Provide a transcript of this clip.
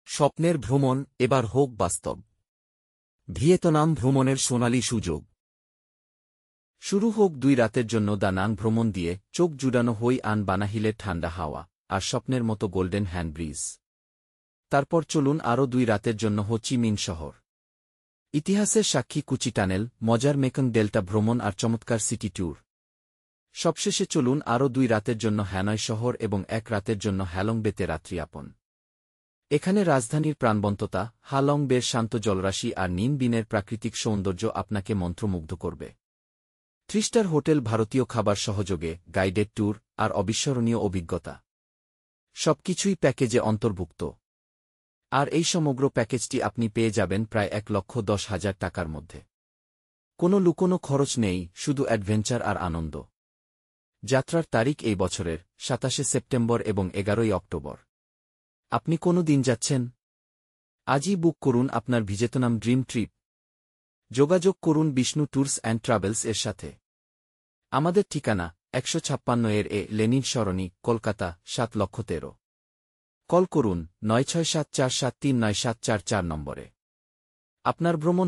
স্বপ্নের ভ্রমণ এবার হোক বাস্তব। ভিয়েতনাম ভ্রমণের সোনালী সুযোগ। শুরু হোক 2 রাতের জন্য দা নাং ভ্রমণ দিয়ে, চোখ জুড়ানো হই আন বানাহিলের ঠান্ডা হাওয়া আর স্বপ্নের মতো গোল্ডেন হ্যান্ড ব্রিজ। তারপর চলুন আরও 2 রাতের জন্য হো চি মিন শহর। ইতিহাসের সাক্ষী কুচি টানেল, মজার মেকং ডেল্টা ভ্রমণ আর চমৎকার সিটি ট্যুর। সবশেষে চলুন আরও 2 রাতের জন্য হ্যানয় শহর এবং 1 রাতের জন্য হ্যালং বেতে রাত্রিযাপন। এখানে রাজধানীর প্রাণবন্ততা, হালং বের শান্ত জলরাশি আর নিম বিনের প্রাকৃতিক সৌন্দর্য আপনাকে মন্ত্রমুগ্ধ করবে। 3 স্টার হোটেল, ভারতীয় খাবার সহযোগে গাইডেড ট্যুর আর অবিস্মরণীয় অভিজ্ঞতা, সবকিছুই প্যাকেজে অন্তর্ভুক্ত। আর এই সমগ্র প্যাকেজটি আপনি পেয়ে যাবেন প্রায় 1,10,000 টাকার মধ্যে। কোনো লুকোনো খরচ নেই, শুধু অ্যাডভেঞ্চার আর আনন্দ। যাত্রার তারিখ এই বছরের 27 সেপ্টেম্বর এবং 11 অক্টোবর। আপনি কোনো দিন যাচ্ছেন? আজই বুক করুন আপনার ভিয়েতনাম ড্রিম ট্রিপ। যোগাযোগ করুন বিষ্ণু ট্যুরস অ্যান্ড ট্রাভেলস এর সাথে। আমাদের ঠিকানা 156 এর এ লেনিন সরণি, কলকাতা 7,13,000। কল করুন 9674739744 নম্বরে। আপনার ভ্রমণ